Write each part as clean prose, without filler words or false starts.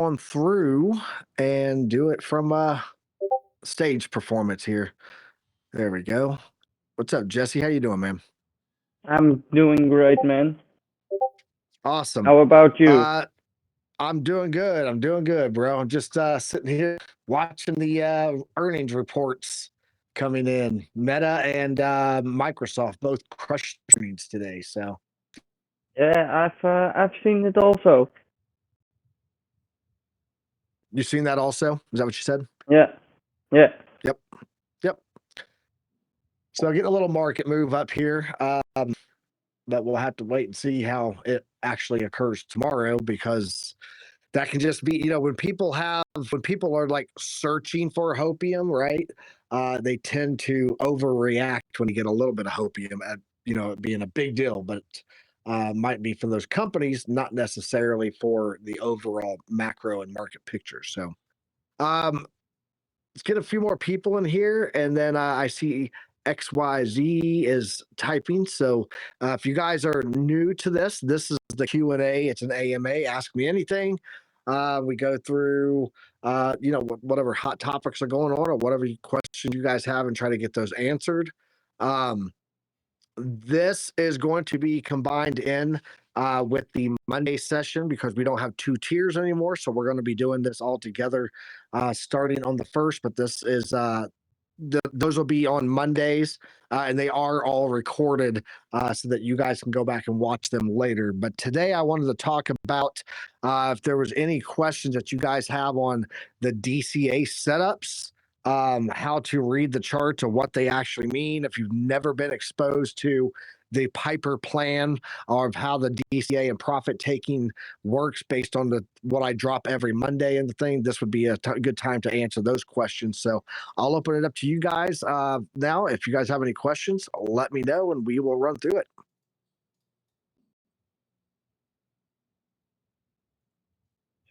on through and do it from stage performance here. There we go. What's up, Jesse? How you doing, man? I'm doing great, man. Awesome. How about you? I'm doing good. I'm doing good, bro. I'm just sitting here watching the earnings reports coming in. Meta and Microsoft both crushed earnings today. So Yeah, I've seen it also. you seen that also? Is that what you said? Yeah, yeah. Yep. Yep. So getting a little market move up here. But we'll have to wait and see how it actually occurs tomorrow, because that can just be, when people are like searching for hopium, right? They tend to overreact when you get a little bit of hopium at, it being a big deal, but might be for those companies, not necessarily for the overall macro and market picture. So um, let's get a few more people in here, and then I see XYZ is typing. So if you guys are new to this is the Q&A. It's an AMA, ask me anything. We go through whatever hot topics are going on, or whatever questions you guys have, and try to get those answered. This is going to be combined in with the Monday session, because we don't have two tiers anymore. So we're going to be doing this all together starting on the 1st. But this is those will be on Mondays, and they are all recorded so that you guys can go back and watch them later. But today I wanted to talk about if there was any questions that you guys have on the DCA setups, how to read the charts or what they actually mean. If you've never been exposed to the Piper plan, or of how the DCA and profit taking works based on what I drop every Monday and the thing, this would be a good time to answer those questions. So I'll open it up to you guys now. If you guys have any questions, let me know and we will run through it.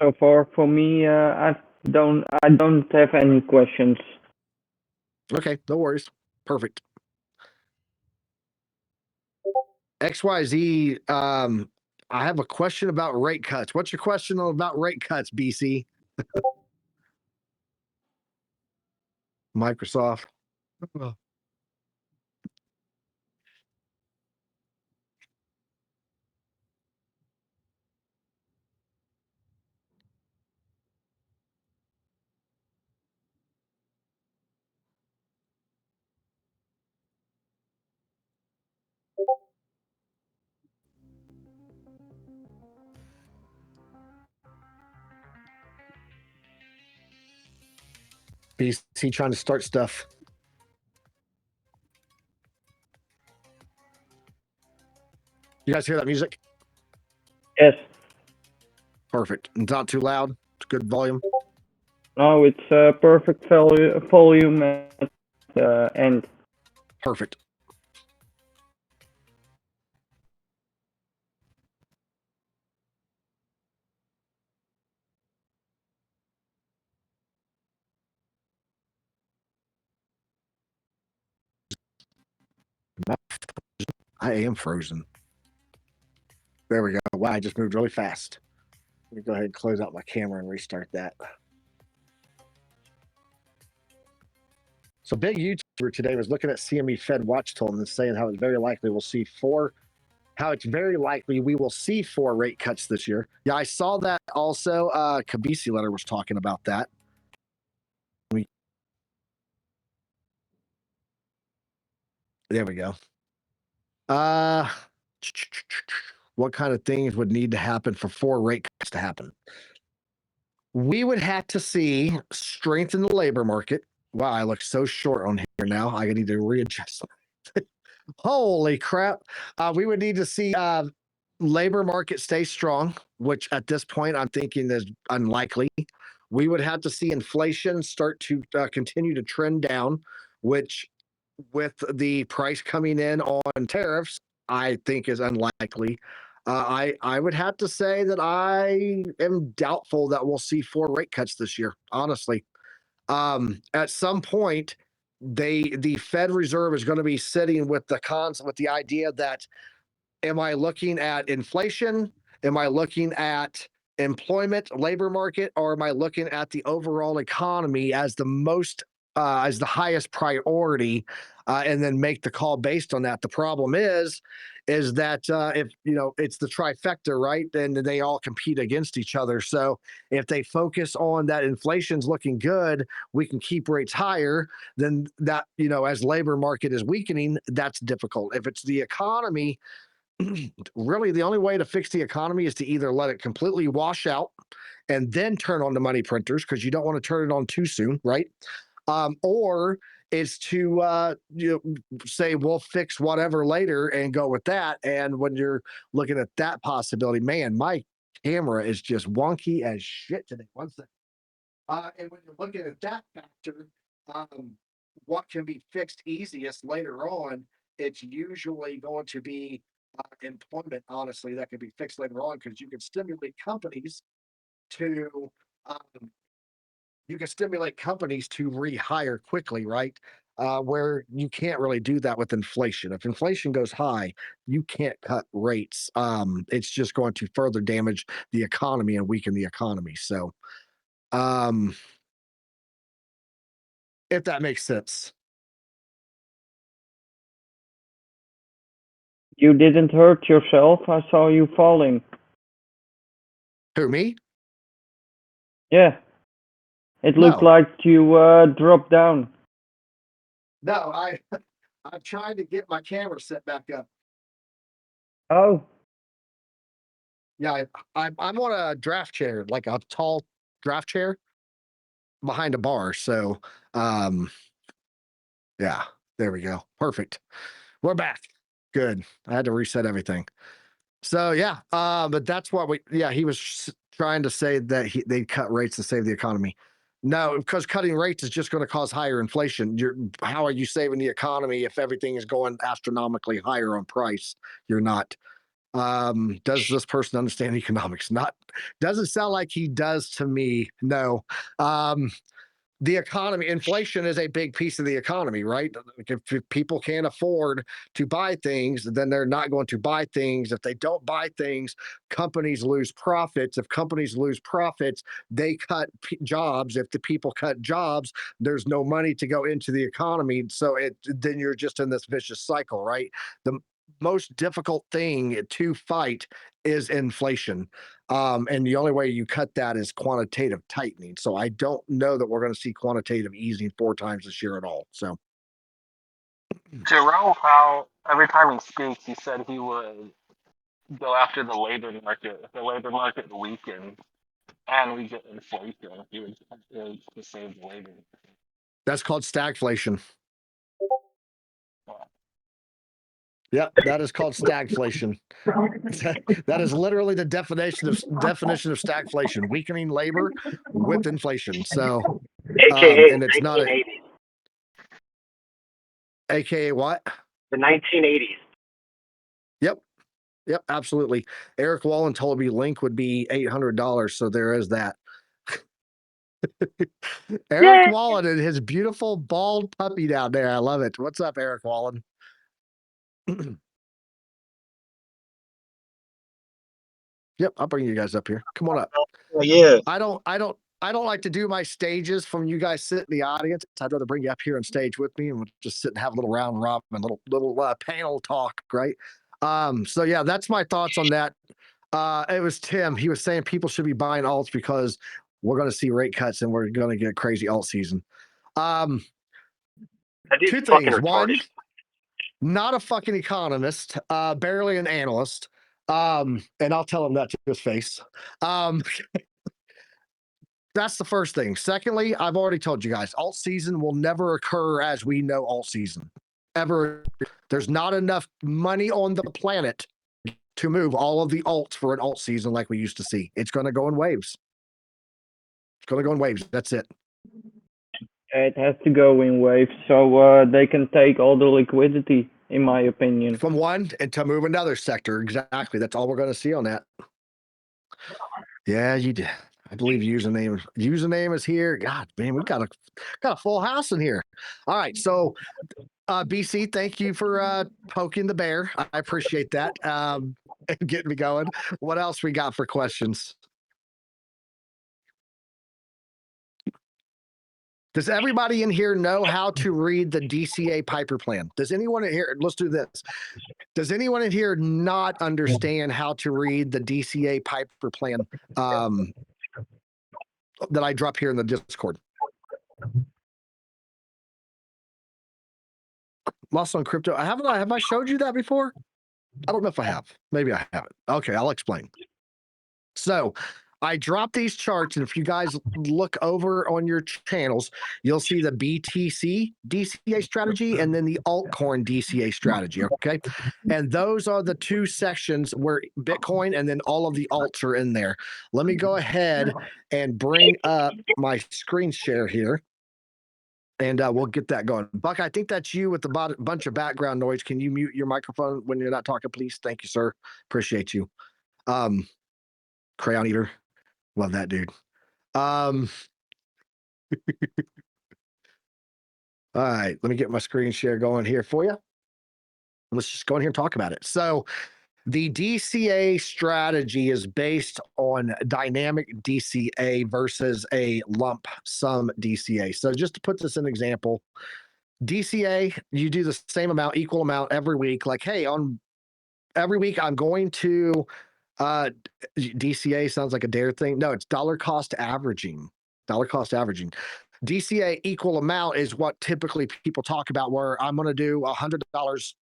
So far for me, I don't have any questions. Okay, no worries. Perfect. XYZ, I have a question about rate cuts. What's your question about rate cuts, BC? Microsoft. BC trying to start stuff. You guys hear that music? Yes. Perfect. It's not too loud. It's good volume. No, it's perfect volume at the end. Perfect. I am frozen. There we go. Wow, I just moved really fast. Let me go ahead and close out my camera and restart that. So big YouTuber today was looking at CME Fed watch tool and saying how it's very likely we will see four rate cuts this year. Yeah, I saw that also. Kabisi letter was talking about that. There we go. What kind of things would need to happen for 4 rate cuts to happen? We would have to see strength in the labor market. Wow, I look so short on here now. I need to readjust. Holy crap. We would need to see labor market stay strong, which at this point I'm thinking is unlikely. We would have to see inflation start to continue to trend down, which, with the price coming in on tariffs, I think is unlikely. I would have to say that I am doubtful that we'll see 4 rate cuts this year, honestly. At some point, the Fed Reserve is going to be sitting with the idea that, am I looking at inflation? Am I looking at employment, labor market, or am I looking at the overall economy as the highest priority, and then make the call based on that? The problem is that if it's the trifecta, right? Then they all compete against each other. So if they focus on that inflation's looking good, we can keep rates higher. Then that as labor market is weakening, that's difficult. If it's the economy, really the only way to fix the economy is to either let it completely wash out and then turn on the money printers, because you don't want to turn it on too soon, right? Or is to say we'll fix whatever later and go with that. And when you're looking at that possibility, man, my camera is just wonky as shit today. One second. And when you're looking at that factor, um, what can be fixed easiest later on, it's usually going to be employment. Honestly, that can be fixed later on, because you can stimulate companies to um, rehire quickly, right? Where you can't really do that with inflation. If inflation goes high, you can't cut rates. It's just going to further damage the economy and weaken the economy. So, um, if that makes sense. You didn't hurt yourself. I saw you falling. Who, me? Yeah. It looked No, like you dropped down. no. I'm trying to get my camera set back up. Oh, Yeah, I'm on a draft chair, like a tall draft chair behind a bar. So, um, yeah, there we go. Perfect. We're back. Good. I had to reset everything. So yeah, but that's what he was trying to say, that they cut rates to save the economy. No, because cutting rates is just going to cause higher inflation. How are you saving the economy if everything is going astronomically higher on price? You're not. Does this person understand economics? Not. Doesn't sound like he does to me. No. Um, the economy, inflation is a big piece of the economy, right? If people can't afford to buy things, then they're not going to buy things. If they don't buy things, companies lose profits. If companies lose profits, they cut jobs. If the people cut jobs, there's no money to go into the economy. So then you're just in this vicious cycle, right? The most difficult thing to fight is inflation. And the only way you cut that is quantitative tightening. So I don't know that we're going to see quantitative easing 4 times this year at all. So Jerome, how every time he speaks, he said he would go after the labor market. If the labor market weakens and we get inflation, he would cut rates to save the labor market. that's called stagflation. Yep, that is called stagflation. That is literally the definition of stagflation: weakening labor with inflation. So, AKA and it's not a 1980s. AKA what? The 1980s. Yep. Yep, absolutely. Eric Wallen told me Link would be $800, so there is that. Eric Yeah. Wallen and his beautiful bald puppy down there. I love it. What's up, Eric Wallen? Yep, I'll bring you guys up here. Come on up. Oh, yeah. I don't like to do my stages from you guys sit in the audience. I'd rather bring you up here on stage with me, and we'll just sit and have a little round robin, little panel talk, right? So yeah, that's my thoughts on that. It was Tim. He was saying people should be buying alts because we're going to see rate cuts and we're going to get crazy alt season. That dude's Two fucking things. One, retarded. not a fucking economist, barely an analyst. And I'll tell him that to his face. That's the first thing. Secondly, I've already told you guys, alt season will never occur as we know alt season. Ever. There's not enough money on the planet to move all of the alts for an alt season like we used to see. It's going to go in waves. It's going to go in waves. That's it. it has to go in waves so they can take all the liquidity, in my opinion. From one and to move another sector. Exactly. That's all we're going to see on that. Yeah, you did. I believe username is here. God, man, we got a full house in here. All right, so BC, thank you for poking the bear. I appreciate that. And getting me going. What else we got for questions? Does everybody in here know how to read the DCA Piper plan? Does anyone in here, let's do this. Does anyone in here not understand how to read the DCA Piper plan that I drop here in the Discord? Lost on Crypto. Have I showed you that before? I don't know if I have. Maybe I haven't. Okay, I'll explain. So I drop these charts, and if you guys look over on your channels, you'll see the BTC DCA strategy and then the altcoin DCA strategy. Okay. And those are the two sections where Bitcoin and then all of the alts are in there. Let me go ahead and bring up my screen share here. And we'll get that going. Buck, I think that's you with the bunch of background noise. Can you mute your microphone when you're not talking, please? Thank you, sir. Appreciate you. Crayon Eater. Love that dude. All right, let me get my screen share going here for you. Let's just go in here and talk about it. So the DCA strategy is based on dynamic DCA versus a lump sum DCA. So just to put this in example, DCA, you do the same amount, equal amount every week. Like, hey, on every week I'm going to DCA sounds like a dare thing. No, it's dollar cost averaging. Dollar cost averaging. DCA equal amount is what typically people talk about, where I'm going to do $100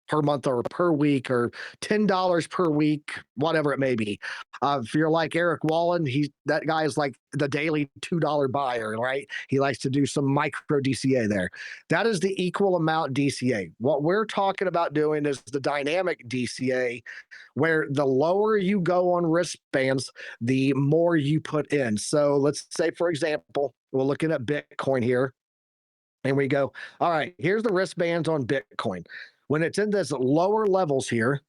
per month or per week or $10 per week, whatever it may be. If you're like Eric Wallen, that guy is like the daily $2 buyer, right? He likes to do some micro DCA there. That is the equal amount DCA. What we're talking about doing is the dynamic DCA, where the lower you go on wristbands, the more you put in. So let's say, for example, we're looking at Bitcoin here, and we go, all right, here's the wristbands on Bitcoin. When it's in this lower levels here,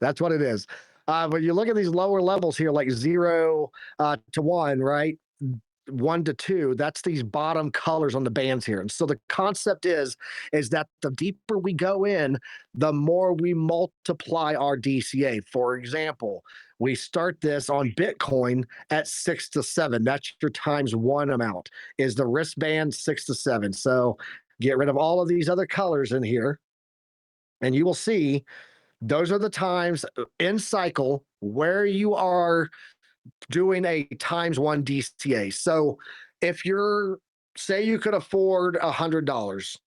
that's what it is. When you look at these lower levels here, like 0 to 1, right? 1 to 2, that's these bottom colors on the bands here. And so the concept is that the deeper we go in, the more we multiply our DCA. For example, we start this on Bitcoin at 6 to 7. That's your times 1 amount, is the wristband 6 to 7. So get rid of all of these other colors in here, and you will see those are the times in cycle where you are doing a times 1 DCA. So if say you could afford $100,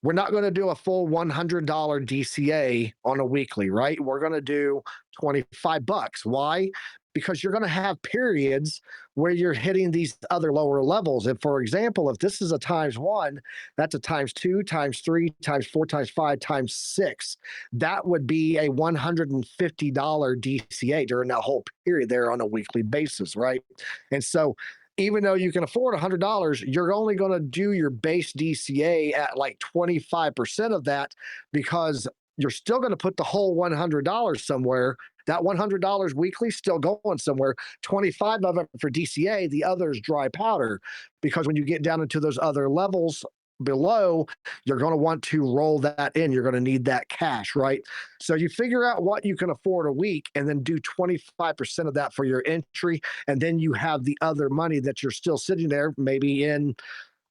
we're not going to do a full $100 DCA on a weekly, right? We're going to do $25. Why? Because you're going to have periods where you're hitting these other lower levels. And for example, if this is a times 1, that's a times 2, times 3, times 4, times 5, times 6. That would be a $150 DCA during that whole period there on a weekly basis, right? And so even though you can afford $100, you're only going to do your base DCA at like 25% of that, because you're still going to put the whole $100 somewhere. That $100 weekly still going somewhere. 25 of it for DCA, the other's dry powder, because when you get down into those other levels below, you're going to want to roll that in. You're going to need that cash, right? So you figure out what you can afford a week and then do 25% of that for your entry. And then you have the other money that you're still sitting there, maybe in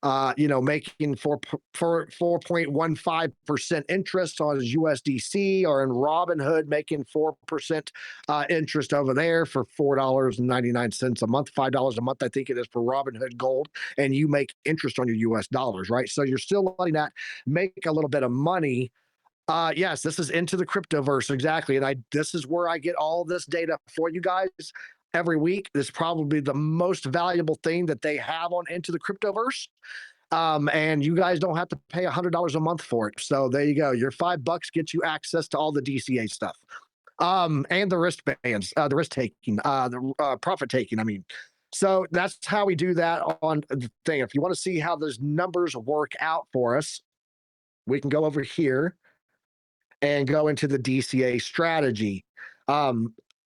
making 4.15% interest on USDC, or in Robinhood making 4% interest over there for $4.99 a month, $5 a month, I think it is, for Robinhood Gold, and you make interest on your US dollars, right? So you're still letting that make a little bit of money. Yes, this is into the cryptoverse, exactly, and this is where I get all this data for you guys every week. This is probably the most valuable thing that they have on Into the Cryptoverse. And you guys don't have to pay $100 a month for it. So there you go. Your $5 gets you access to all the DCA stuff. And the wristbands, the risk taking, the profit taking, I mean. So that's how we do that on the thing. If you want to see how those numbers work out for us, we can go over here and go into the DCA strategy.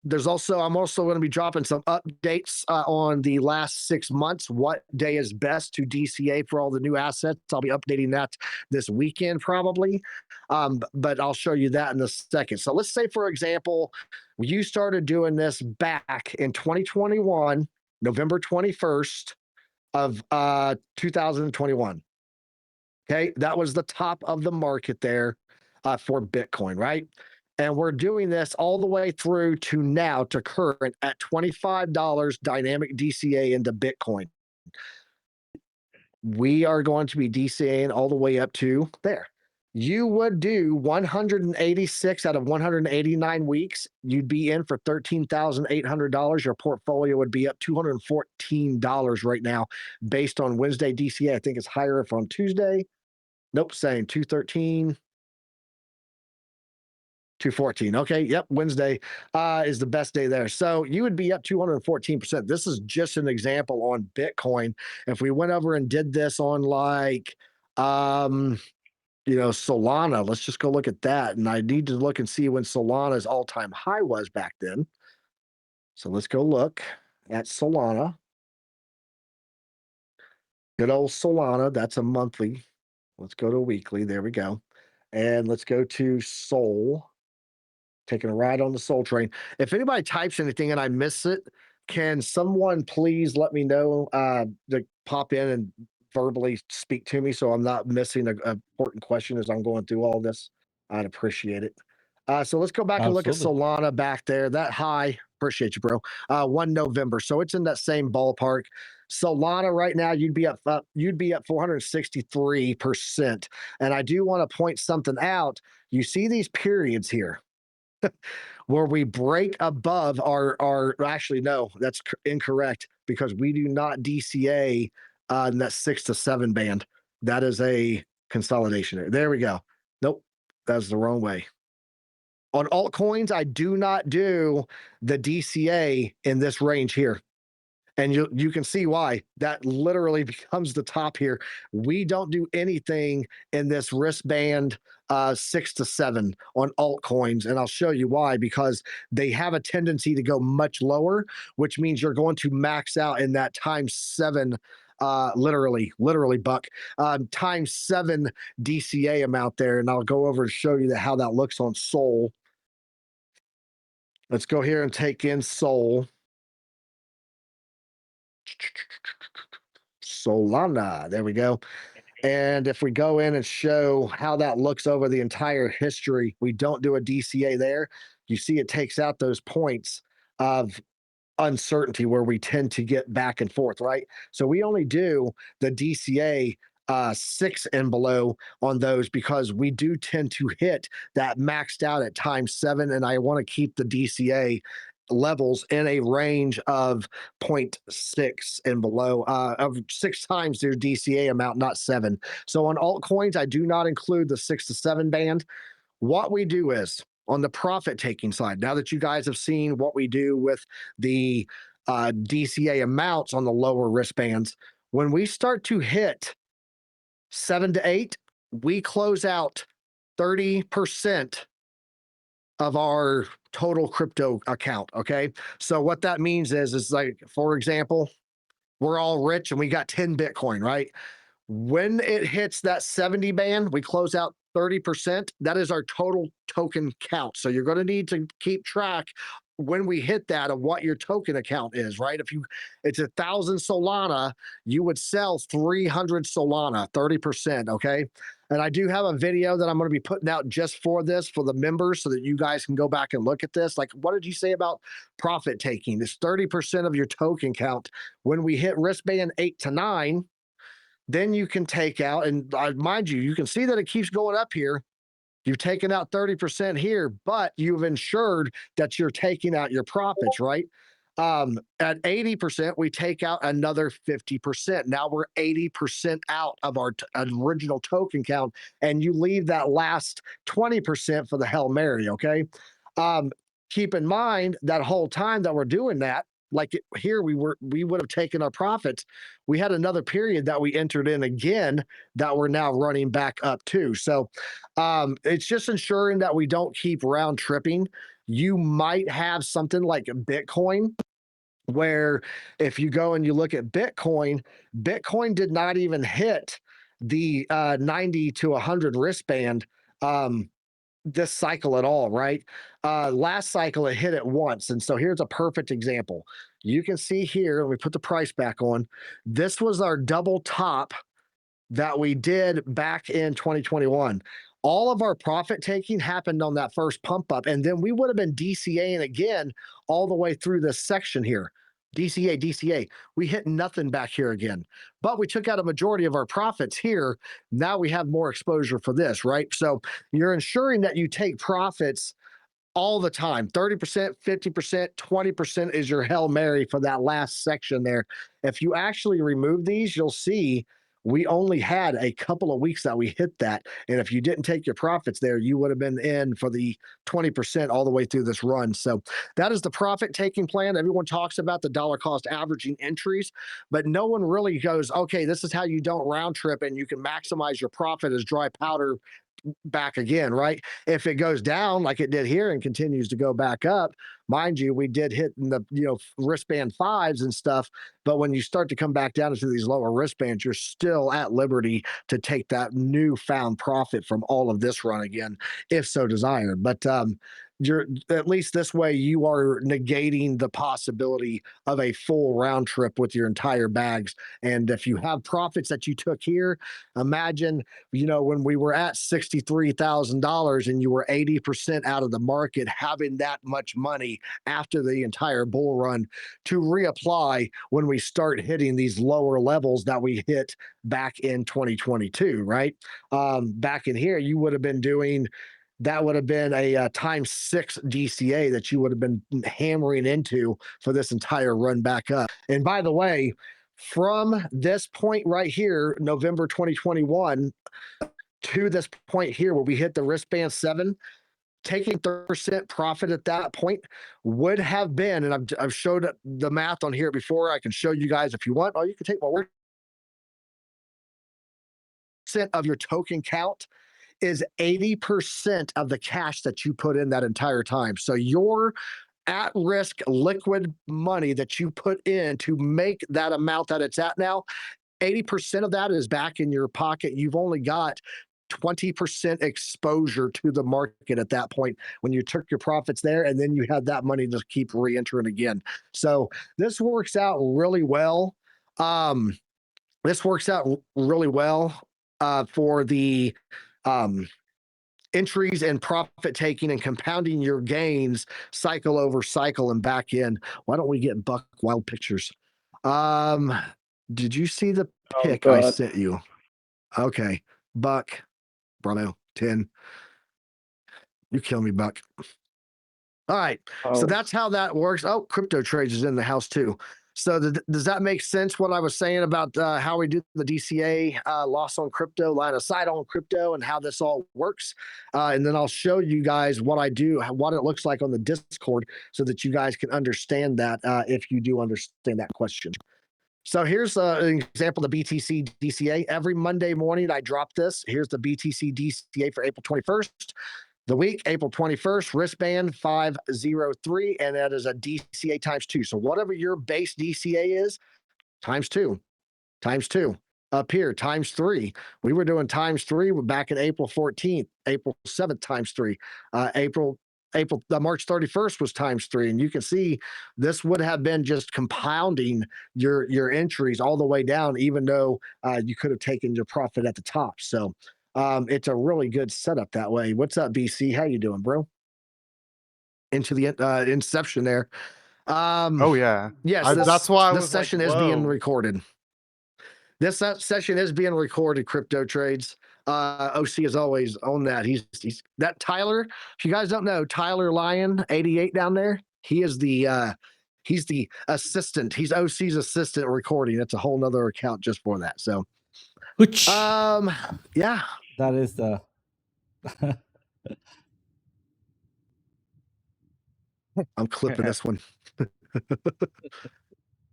I'm also going to be dropping some updates on the last 6 months. What day is best to DCA for all the new assets? I'll be updating that this weekend probably, but I'll show you that in a second. So let's say, for example, you started doing this back in 2021, November 21st of 2021. Okay, that was the top of the market there for Bitcoin, right? And we're doing this all the way through to now to current at $25 dynamic DCA into Bitcoin. We are going to be DCAing all the way up to there. You would do 186 out of 189 weeks. You'd be in for $13,800. Your portfolio would be up $214 right now based on Wednesday DCA. I think it's higher if on Tuesday. Nope, saying 213. 214. Okay. Yep. Wednesday is the best day there. So you would be up 214%. This is just an example on Bitcoin. If we went over and did this on like, Solana, let's just go look at that. And I need to look and see when Solana's all-time high was back then. So let's go look at Solana. Good old Solana. That's a monthly. Let's go to weekly. There we go. And let's go to Sol. Taking a ride on the Soul Train. If anybody types anything and I miss it, can someone please let me know to pop in and verbally speak to me so I'm not missing an important question as I'm going through all this? I'd appreciate it. So let's go back and look at Solana back there. That high, appreciate you, bro. 1 November. So it's in that same ballpark. Solana right now, you'd be at 463%. And I do want to point something out. You see these periods here where we break above our actually, no, that's incorrect because we do not DCA in that 6 to 7 band. That is a consolidation. There we go. Nope, that's the wrong way. On altcoins, I do not do the DCA in this range here. And you can see why that literally becomes the top here. We don't do anything in this wristband 6 to 7 on altcoins. And I'll show you why, because they have a tendency to go much lower, which means you're going to max out in that ×7, literally buck, ×7 DCA amount there. And I'll go over to show you how that looks on Sol. Let's go here and take in Sol. Solana, there we go. And if we go in and show how that looks over the entire history, we don't do a DCA there. You see it takes out those points of uncertainty where we tend to get back and forth, right? So we only do the DCA 6 and below on those because we do tend to hit that maxed out at ×7, and I want to keep the DCA levels in a range of 0.6 and below, of 6 times their DCA amount, not 7. So on altcoins, I do not include the 6 to 7 band. What we do is on the profit taking side, now that you guys have seen what we do with the DCA amounts on the lower wristbands, when we start to hit 7 to 8, we close out 30% of our total crypto account. Okay. So what that means is like, for example, we're all rich and we got 10 Bitcoin, right? When it hits that 70 band, we close out 30%. That is our total token count. So you're going to need to keep track when we hit that of what your token account is, right? If it's 1,000 Solana, you would sell 300 Solana, 30%. Okay. And I do have a video that I'm going to be putting out just for this, for the members, so that you guys can go back and look at this. Like, what did you say about profit taking? It's 30% of your token count. When we hit wristband 8 to 9, then you can take out, and mind you, you can see that it keeps going up here. You've taken out 30% here, but you've ensured that you're taking out your profits, right? At 80%, we take out another 50%. Now we're 80% out of our original token count, and you leave that last 20% for the Hail Mary, okay? Keep in mind that whole time that we're doing that, like here we would have taken our profits. We had another period that we entered in again that we're now running back up to. So it's just ensuring that we don't keep round tripping. You might have something like Bitcoin, where if you go and you look at Bitcoin, Bitcoin did not even hit the 90 to 100 wristband this cycle at all, right? Last cycle it hit it once. And so here's a perfect example. You can see here, let me put the price back on. This was our double top that we did back in 2021. All of our profit taking happened on that first pump up, and then we would have been DCAing again all the way through this section here. DCA. We hit nothing back here again, but we took out a majority of our profits here. Now we have more exposure for this, right? So you're ensuring that you take profits all the time. 30%, 50%, 20% is your Hail Mary for that last section there. If you actually remove these, you'll see we only had a couple of weeks that we hit that. And if you didn't take your profits there, you would have been in for the 20% all the way through this run. So that is the profit taking plan. Everyone talks about the dollar cost averaging entries, but no one really goes, okay, this is how you don't round trip and you can maximize your profit as dry powder back again, right? If it goes down like it did here and continues to go back up, mind you, we did hit in the wristband fives and stuff, but when you start to come back down into these lower wristbands, you're still at liberty to take that newfound profit from all of this run again, if so desired. But you're at least this way you are negating the possibility of a full round trip with your entire bags. And if you have profits that you took here, imagine when we were at $63,000 and you were 80% out of the market, having that much money after the entire bull run to reapply when we start hitting these lower levels that we hit back in 2022, right? Back in here, you would have been doing that would have been a times 6 DCA that you would have been hammering into for this entire run back up. And by the way, from this point right here, November 2021, to this point here where we hit the wristband 7, taking 30% profit at that point would have been, and I've showed the math on here before. I can show you guys if you want. Oh, you can take my word. Of your token count is 80% of the cash that you put in that entire time. So your at-risk liquid money that you put in to make that amount that it's at now, 80% of that is back in your pocket. You've only got 20% exposure to the market at that point when you took your profits there, and then you had that money to keep re-entering again. So this works out really well. This works out really well for the entries and profit taking and compounding your gains cycle over cycle and back in. Why don't we get Buck Wild pictures? Did you see the pic I sent you? Okay, Buck, Bruno, 10. You kill me, Buck. All right, so that's how that works. Oh, Crypto Trades is in the house too. So does that make sense what I was saying about how we do the DCA loss on crypto, line of sight on crypto, and how this all works? And then I'll show you guys what I do, what it looks like on the Discord so that you guys can understand that if you do understand that question. So here's an example of the BTC DCA. Every Monday morning, I drop this. Here's the BTC DCA for April 21st. The week, April 21st, wristband 503, and that is a DCA times 2. So whatever your base DCA is, times 2. Up here, times 3. We were doing times 3 back in April 14th, April 7th, times 3. March 31st was times 3. And you can see this would have been just compounding your entries all the way down, even though you could have taken your profit at the top. So it's a really good setup that way. What's up, BC? How you doing, bro? Into the inception there. Oh yeah. Yes, That's why this session is being recorded. This session is being recorded, Crypto Trades. OC is always on that. He's that Tyler. If you guys don't know, Tyler Lyon 88 down there, he is he's the assistant. He's OC's assistant recording. That's a whole nother account just for that. So yeah. That is the I'm clipping this one.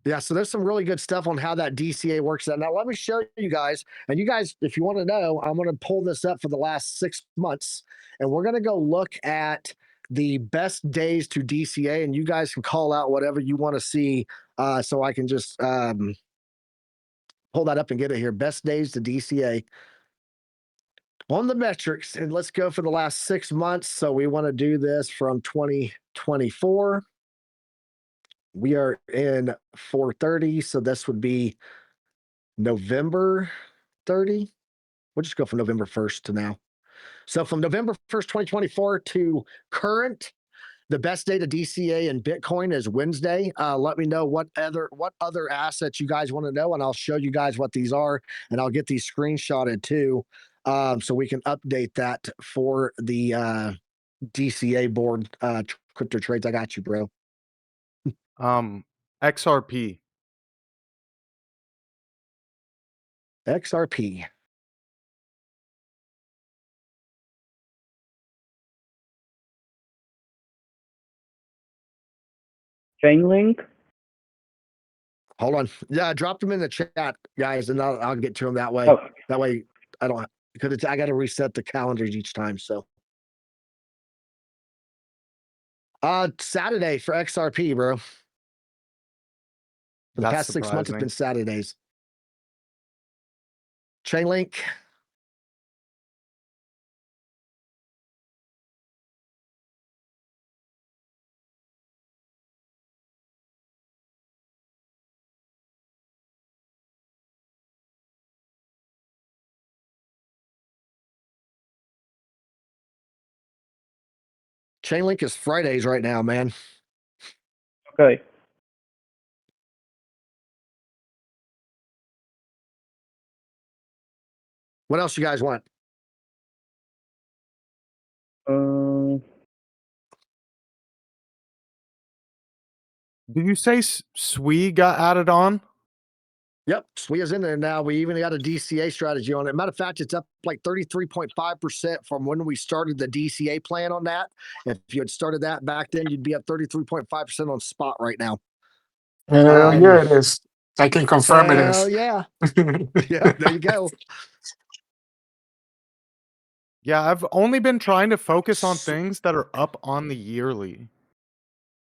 Yeah, so there's some really good stuff on how that DCA works out. Now, let me show you guys. And you guys, if you want to know, I'm going to pull this up for the last 6 months. And we're going to go look at the best days to DCA, and you guys can call out whatever you want to see. So I can just pull that up and get it here. Best days to DCA on the metrics, and let's go for the last 6 months. So we want to do this from 2024. We are in 430, so this would be November 30. We'll just go from November 1st to now. So from November 1st, 2024 to current, the best day to DCA in Bitcoin is Wednesday. Let me know what other assets you guys want to know, and I'll show you guys what these are, and I'll get these screenshotted too, so we can update that for the DCA board. Crypto trades, I got you, bro. XRP. XRP. Chain link. Hold on. Yeah, drop them in the chat, guys, and I'll get to them that way. Oh, That way I don't, because I got to reset the calendars each time. So Saturday for XRP, bro. For the That's past 6 months, it's been Saturdays. Chainlink. Chainlink is Fridays right now, man. okay. What else you guys want? Did you say SWE got added on? Yep, SWE is in there now. We even got a DCA strategy on it. Matter of fact, it's up like 33.5% from when we started the DCA plan on that. If you had started that back then, you'd be up 33.5% on spot right now. Yeah, it is. I can confirm it is. Hell yeah. Yeah, there you go. Yeah, I've only been trying to focus on things that are up on the yearly.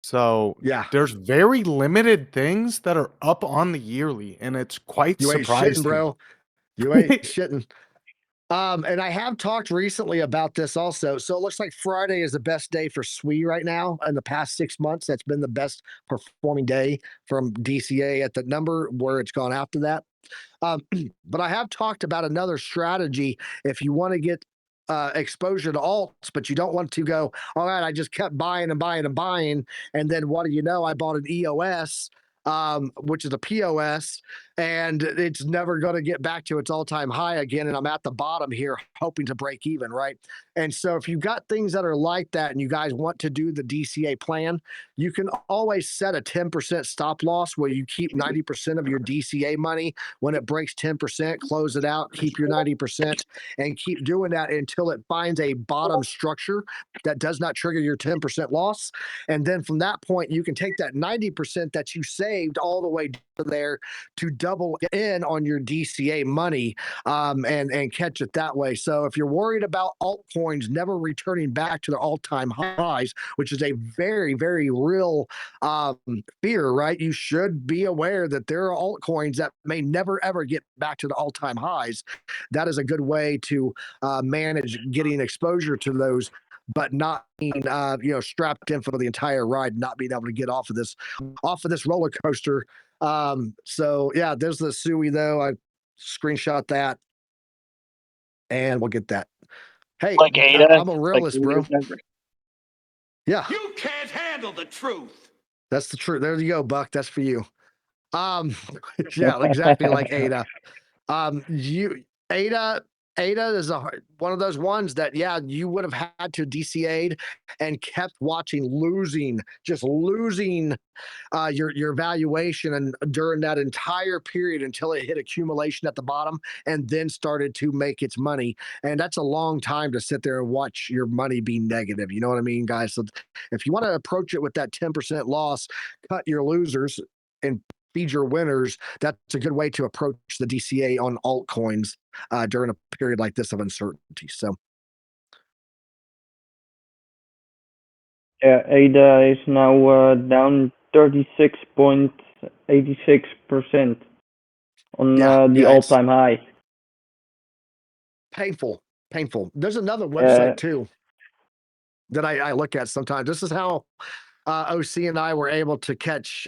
So Yeah, there's very limited things that are up on the yearly, and it's quite you ain't surprising. shitting, bro. You ain't shitting. And I have talked recently about this also. So it looks like Friday is the best day for SWE right now. In the past 6 months, that's been the best performing day from DCA at the number where it's gone after that. But I have talked about another strategy if you want to get exposure to alts, but you don't want to go, all right, I just kept buying and buying and buying. And then what do you know? I bought an EOS, which is a POS, and it's never going to get back to its all-time high again. And I'm at the bottom here hoping to break even, right? And so if you've got things that are like that and you guys want to do the DCA plan, you can always set a 10% stop loss where you keep 90% of your DCA money. When it breaks 10%, close it out, keep your 90%, and keep doing that until it finds a bottom structure that does not trigger your 10% loss. And then from that point, you can take that 90% that you saved all the way to there to double in on your DCA money, and catch it that way. So if you're worried about altcoins never returning back to their all-time highs, which is a very, very real fear, right? You should be aware that there are altcoins that may never, ever get back to the all-time highs. That is a good way to manage getting exposure to those, but not being strapped in for the entire ride, not being able to get off of this roller coaster. So yeah, there's the SUI though. I screenshot that and we'll get that. Hey, Like Ada. I'm a realist, bro. Yeah, You can't handle the truth. that's the truth. There you go, Buck. That's for you. Yeah, exactly like Ada. Ada is one of those ones that, yeah, you would have had to DCA'd and kept watching, just losing your valuation and during that entire period until it hit accumulation at the bottom and then started to make its money. And that's a long time to sit there and watch your money be negative. You know what I mean, guys? So if you want to approach it with that 10% loss, cut your losers and feed your winners, that's a good way to approach the DCA on altcoins during a period like this of uncertainty. So Yeah, ADA is now down 36.86% on the all-time high. Painful. There's another Yeah. website too that I look at sometimes. This is how OC and I were able to catch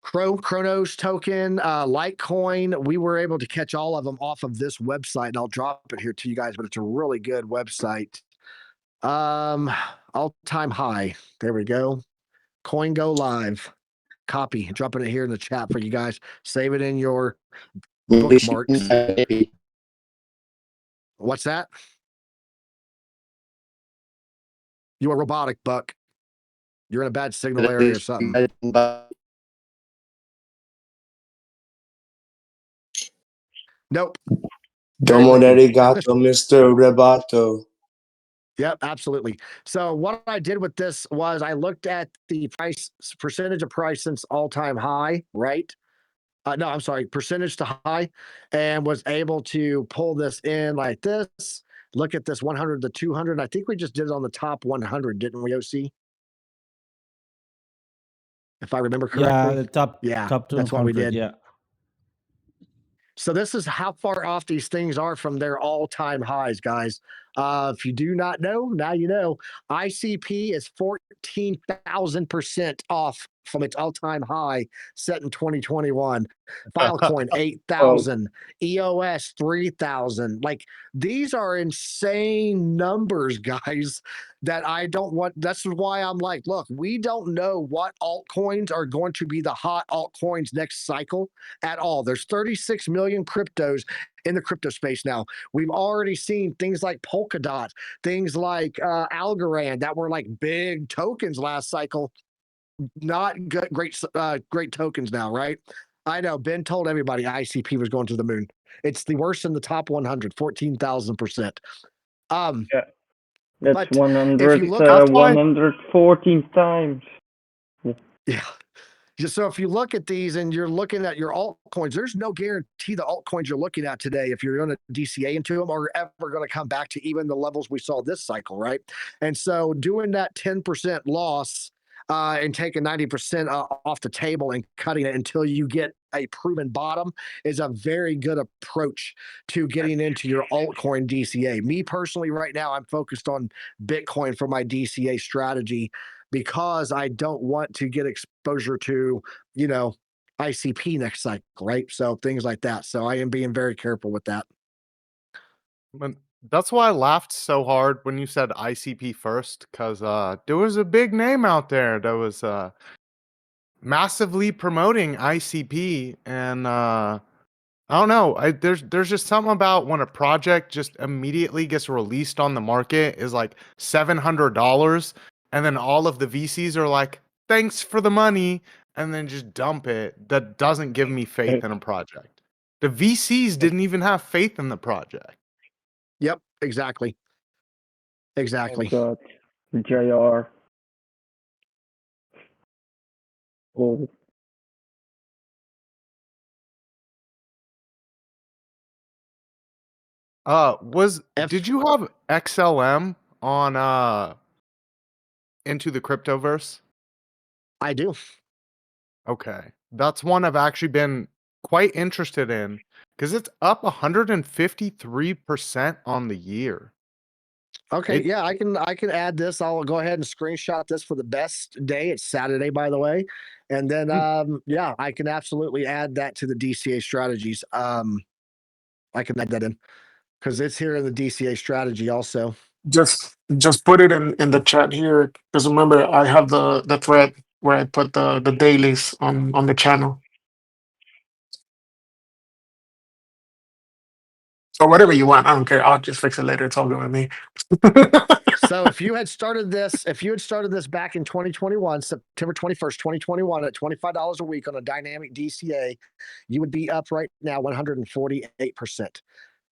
Chronos token, Litecoin. We were able to catch all of them off of this website, and I'll drop it here to you guys, but it's a really good website. All-time high. There we go. Coin Go Live. Copy. Dropping it here in the chat for you guys. Save it in your bookmarks. What's that? You are robotic, Buck. You're in a bad signal area or something. Nope. Domo arigato, Mr. Rebato. Yep, absolutely. So what I did with this was I looked at the price percentage of price since all-time high, right? No, I'm sorry, percentage to high, and was able to pull this in like this. Look at this 100 to 200. I think we just did it on the top 100, didn't we, OC? If I remember correctly. Yeah, the top 200, that's what we did. Yeah. So this is how far off these things are from their all-time highs, guys. If you do not know, now you know. ICP is 14,000% off from its all-time high set in 2021. Filecoin 8,000, EOS 3,000. Like, these are insane numbers, guys, that I don't want. That's why I'm like, look, we don't know what altcoins are going to be the hot altcoins next cycle at all. There's 36 million cryptos in the crypto space now. We've already seen things like Polkadot, things like Algorand that were like big tokens last cycle. Not good, great tokens now, right? I know Ben told everybody ICP was going to the moon. It's the worst in the top 100, 14,000%. Yeah, that's but 100, if you look, 114 times. Yeah. So if you look at these and you're looking at your altcoins, there's no guarantee the altcoins you're looking at today, if you're going to DCA into them, are ever going to come back to even the levels we saw this cycle, right? And so doing that 10% loss and taking 90% off the table and cutting it until you get a proven bottom is a very good approach to getting into your altcoin DCA. Me personally, right now, I'm focused on Bitcoin for my DCA strategy, because I don't want to get exposure to, ICP next cycle, right? So things like that. So I am being very careful with that. But that's why I laughed so hard when you said ICP first, because there was a big name out there that was massively promoting ICP, and I don't know. There's just something about when a project just immediately gets released on the market is like $700, and then all of the VCs are like, "Thanks for the money," and then just dump it. That doesn't give me faith in a project. The VCs didn't even have faith in the project. Yep, exactly. Exactly. Oh God, JR. Oh. Did you have XLM on Into the Cryptoverse? I do. Okay. That's one I've actually been quite interested in because it's up 153% on the year. Okay, yeah, I can add this. I'll go ahead and screenshot this for the best day. It's Saturday, by the way. And then yeah, I can absolutely add that to the DCA strategies. I can add that in because it's here in the DCA strategy also. Just put it in the chat here, because remember I have the thread where I put the dailies on the channel. So whatever you want, I don't care. I'll just fix it later. It's all good with me. So if you had started this back in 2021, September 21st, 2021, at $25 a week on a dynamic DCA, you would be up right now 148%.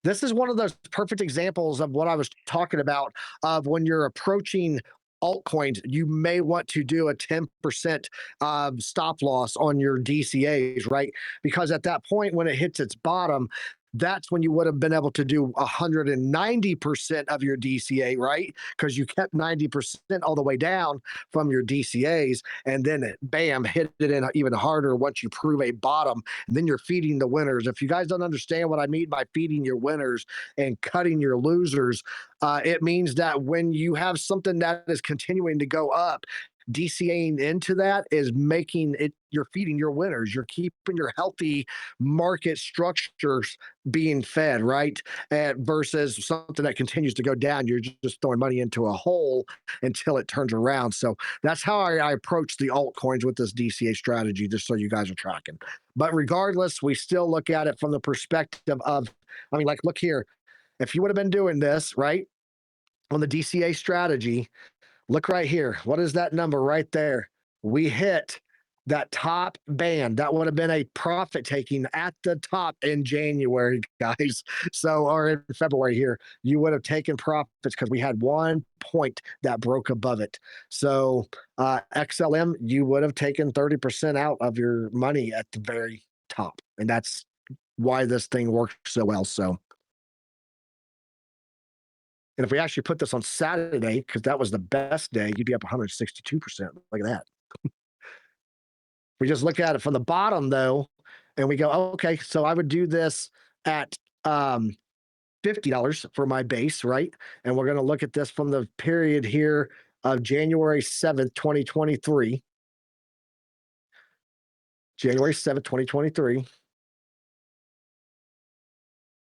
This is one of those perfect examples of what I was talking about, of when you're approaching altcoins, you may want to do a 10% stop loss on your DCAs, right? Because at that point, when it hits its bottom, that's when you would have been able to do 190% of your DCA, right? Because you kept 90% all the way down from your DCAs, and then it, bam, hit it in even harder once you prove a bottom. And then you're feeding the winners. If you guys don't understand what I mean by feeding your winners and cutting your losers, it means that when you have something that is continuing to go up, DCAing into that is making it, you're feeding your winners, you're keeping your healthy market structures being fed, right? And versus something that continues to go down, you're just throwing money into a hole until it turns around. So that's how I approach the altcoins with this DCA strategy, just so you guys are tracking. But regardless, we still look at it from the perspective of, I mean, like, look here, if you would have been doing this, right, on the DCA strategy, look right here. What is that number right there? We hit that top band. That would have been a profit taking at the top in January, guys. So, or in February here, you would have taken profits because we had 1 point that broke above it. So, XLM, you would have taken 30% out of your money at the very top. And that's why this thing works so well. So, and if we actually put this on Saturday, because that was the best day, you'd be up 162%. Look at that. We just look at it from the bottom, though, and we go, okay, so I would do this at $50 for my base, right? And we're going to look at this from the period here of January 7th, 2023. January 7th, 2023.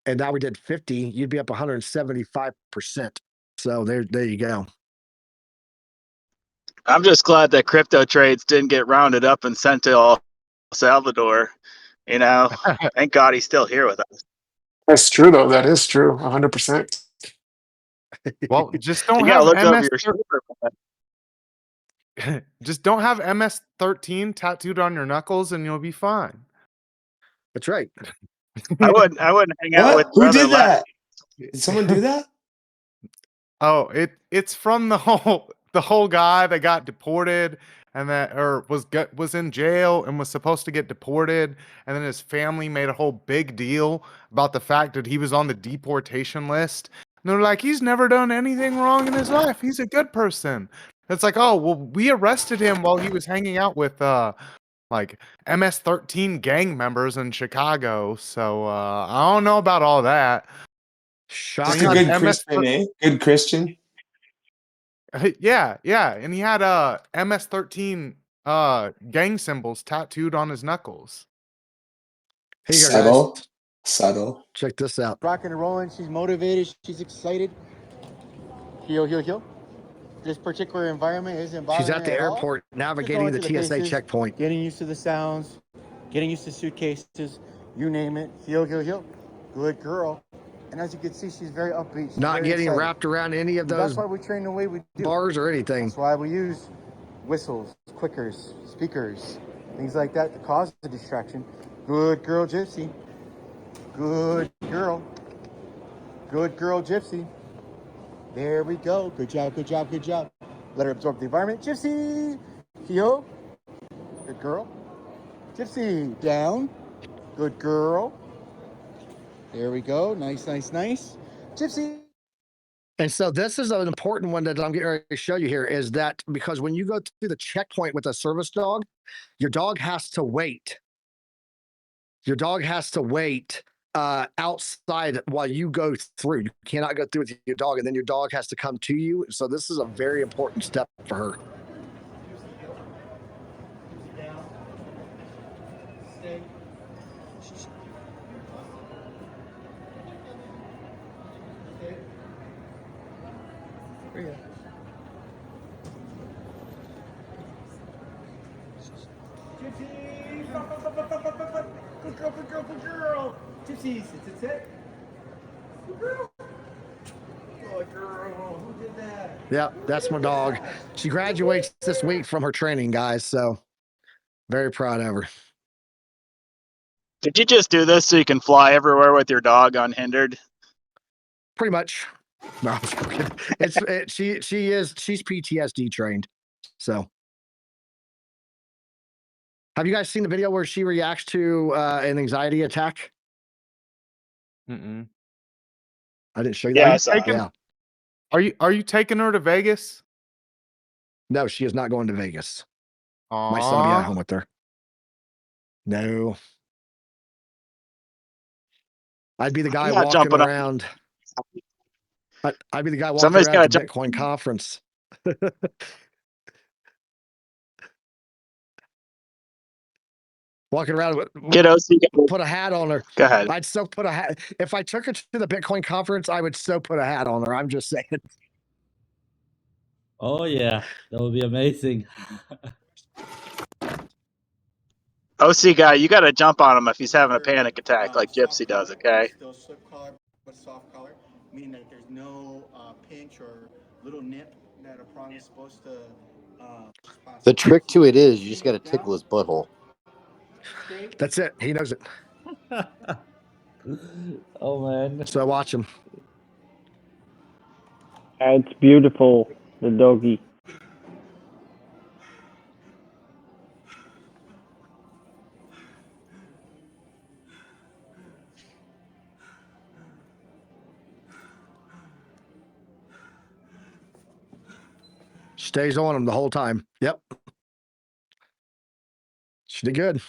And now we did 50, you'd be up 175%. So there you go. I'm just glad that crypto trades didn't get rounded up and sent to El Salvador. You know, thank God he's still here with us. That's true, though. That is true. 100%. Well, just You don't gotta have look over MS. your shoulder, man. Just don't have MS-13 tattooed on your knuckles, and you'll be fine. That's right. I wouldn't hang out with What? Who Brother did Lat. that? Did someone do that? Oh, it's from the whole guy that got deported and that was in jail and was supposed to get deported, and then his family made a whole big deal about the fact that he was on the deportation list. And they're like, he's never done anything wrong in his life. He's a good person. It's like, oh, well, we arrested him while he was hanging out with like MS-13 gang members in Chicago. So I don't know about all that. Just a Shotgun. good Christian, eh? Good Christian. Yeah, and he had MS-13 gang symbols tattooed on his knuckles. Here you go, Subtle. guys. Subtle. Check this out. Rocking and rolling. She's motivated. She's excited. Heal. This particular environment isn't bothering She's at the her at all. airport Just navigating going the through TSA paces, checkpoint. getting used to the sounds, getting used to suitcases, you name it. Heal. Good girl. And as you can see, she's very upbeat. She's Not very getting excited. wrapped around any of And that's those why we train the way we do. bars or anything. That's why we use whistles, clickers, speakers, things like that to cause the distraction. Good girl, Gypsy. Good girl. Good girl, Gypsy. There we go. Good job. Let her absorb the environment. Gypsy! Heel. Good girl. Gypsy, down. Good girl. There we go. Nice. Gypsy! And so this is an important one that I'm getting ready to show you here, is that because when you go through the checkpoint with a service dog, your dog has to wait. Your dog has to wait outside while you go through. You cannot go through with your dog, and then your dog has to come to you. So this is a very important step for her. Stay. There you go. Gypsy! Good girl. Gypsy, sit. Good girl. Good girl. Who did that? Yeah, that's my dog. She graduates this week from her training, guys. So very proud of her. Did you just do this so you can fly everywhere with your dog unhindered? Pretty much. No, I'm joking. She's PTSD trained. So have you guys seen the video where she reacts to an anxiety attack? Mm-mm. I didn't show you Yeah, that. I saw it. Yeah. Are you taking her to Vegas? No, she is not going to Vegas. My son will be at home Aw. with her. No. I'd be the I'm guy not walking jumping up. around. I'd be the guy walking Somebody's around got to at the jump. Bitcoin conference. Walking around with Get OC. put a hat on her. Go ahead. I'd so put a hat. If I took her to the Bitcoin conference, I would so put a hat on her. I'm just saying. Oh yeah, that would be amazing. OC guy, you got to jump on him if he's having a panic attack like Gypsy does, okay? Still slip collar, but soft collar, meaning that there's no pinch or little nip that a prong is supposed to. The trick to it is you just got to tickle his butthole. That's it. He knows it. Oh man. So watch him. It's beautiful, the doggy. Stays on him the whole time. Yep. She did good.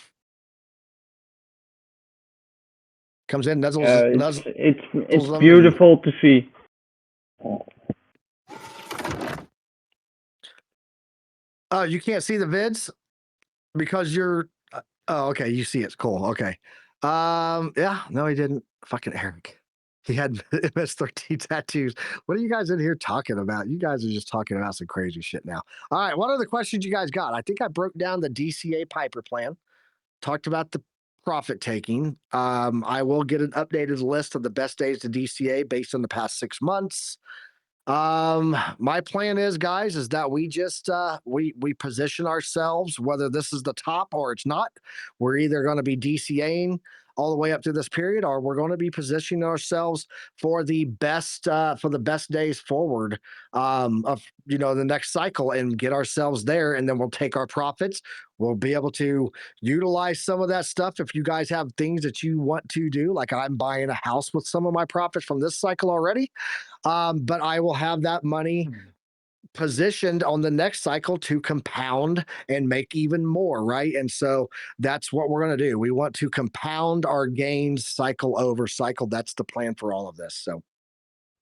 Comes in, nuzzles. It's them beautiful to see. Oh, you can't see the vids because you're. Oh, okay. You see it's cool. Okay. Yeah. No, he didn't. Fucking Eric. He had MS-13 tattoos. What are you guys in here talking about? You guys are just talking about some crazy shit now. All right. What are the questions you guys got? I think I broke down the DCA Piper plan. Talked about the profit taking. I will get an updated list of the best days to DCA based on the past 6 months. My plan is, guys, is that we just we position ourselves, whether this is the top or it's not. We're either going to be DCAing all the way up to this period, or we're going to be positioning ourselves for the best days forward of the next cycle and get ourselves there, and then we'll take our profits. We'll be able to utilize some of that stuff if you guys have things that you want to do, like I'm buying a house with some of my profits from this cycle already. But I will have that money positioned on the next cycle to compound and make even more, right? And so that's what we're going to do. We want to compound our gains cycle over cycle. That's the plan for all of this. So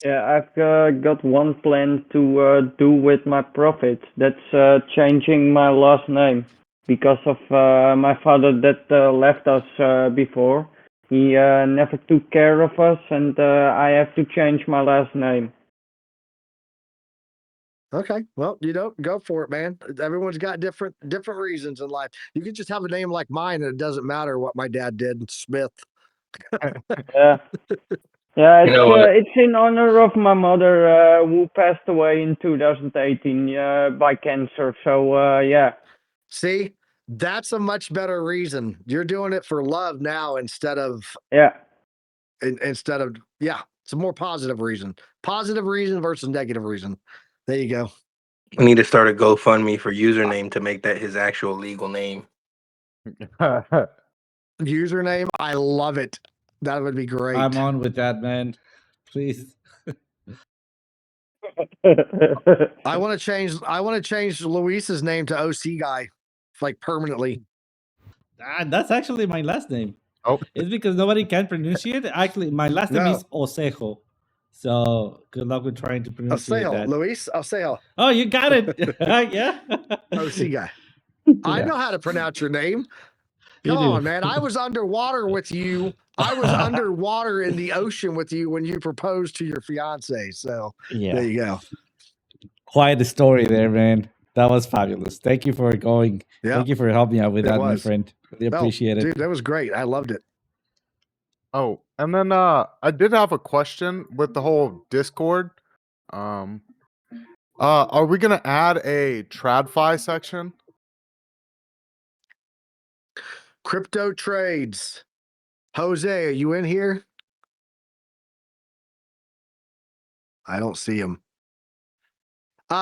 Yeah, I've got one plan to do with my profits. That's changing my last name because of my father that left us before. He never took care of us, and I have to change my last name. okay, well, go for it, man. Everyone's got different reasons in life. You could just have a name like mine, and it doesn't matter what my dad did. Smith. Yeah. Yeah, it's in honor of my mother who passed away in 2018 by cancer. So yeah. See, that's a much better reason. You're doing it for love now instead of yeah. It's a more positive reason. Positive reason versus negative reason. There you go. We need to start a GoFundMe for username to make that his actual legal name. Username, I love it. That would be great. I'm on with that, man. Please. I want to change Luis's name to OC guy, like permanently. That's actually my last name. Oh, it's because nobody can pronounce it. Actually, my last name is Osejo. So good luck with trying to pronounce that. Luis Osejo. Oh, you got it. Yeah. OC guy. I know how to pronounce your name. Come on, man. I was underwater with you. I was underwater in the ocean with you when you proposed to your fiance. So there you go. Quite the story there, man. That was fabulous. Thank you for going. Yeah. Thank you for helping out with that, my friend. Really appreciate it. Dude, that was great. I loved it. Oh, and then I did have a question with the whole Discord. Are we gonna add a TRADEFLY section? Crypto trades. Jose, are you in here? I don't see him.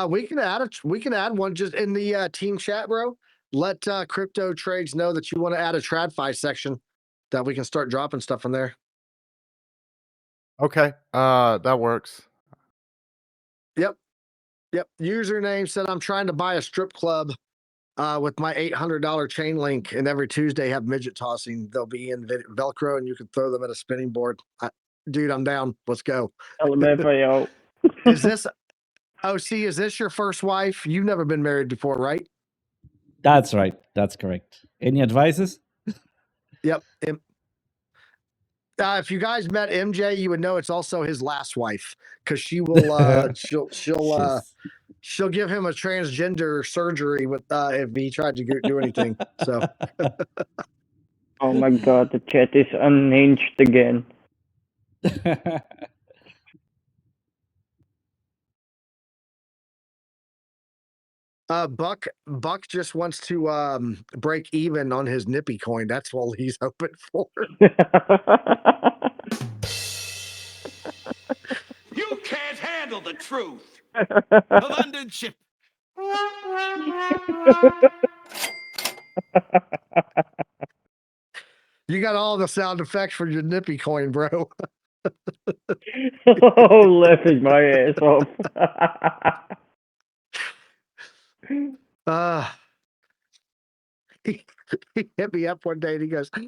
We can add one just in the team chat, bro. Let crypto trades know that you want to add a TRADEFLY section that we can start dropping stuff in there. Okay. That works. Yep. Username said I'm trying to buy a strip club with my $800 chain link, and every Tuesday have midget tossing. They'll be in Velcro, and you can throw them at a spinning board. Dude, I'm down. Let's go. LMFAO. Is this OC? Is this your first wife? You've never been married before, right? That's right. That's correct. Any advices? Yep. If you guys met MJ, you would know it's also his last wife because she will. She'll give him a transgender surgery with if he tried to do anything. So. Oh my god, the chat is unhinged again. Buck just wants to break even on his nippy coin. That's all he's hoping for. You can't handle the truth. London ship. You got all the sound effects for your nippy coin, bro. Oh, laughing my ass off. He hit me up one day and he goes, he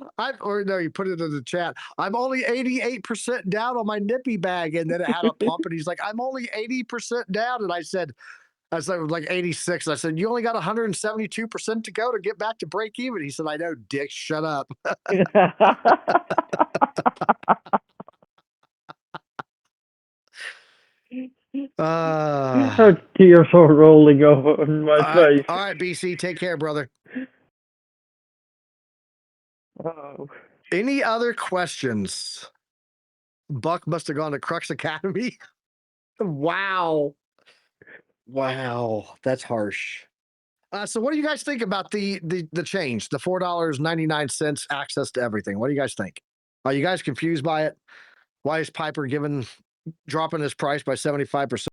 put it in the chat. I'm only 88% down on my nippy bag. And then it had a pump and he's like, I'm only 80% down. And I said, like 86. I said, you only got 172% to go to get back to break even. He said, I know, dick, shut up. Tears are rolling over my face. All right, BC, take care, brother. Oh. Any other questions? Buck must have gone to Crux Academy. Wow, that's harsh. So what do you guys think about the change, the $4.99 access to everything? What do you guys think? Are you guys confused by it? Why is Piper dropping his price by 75%?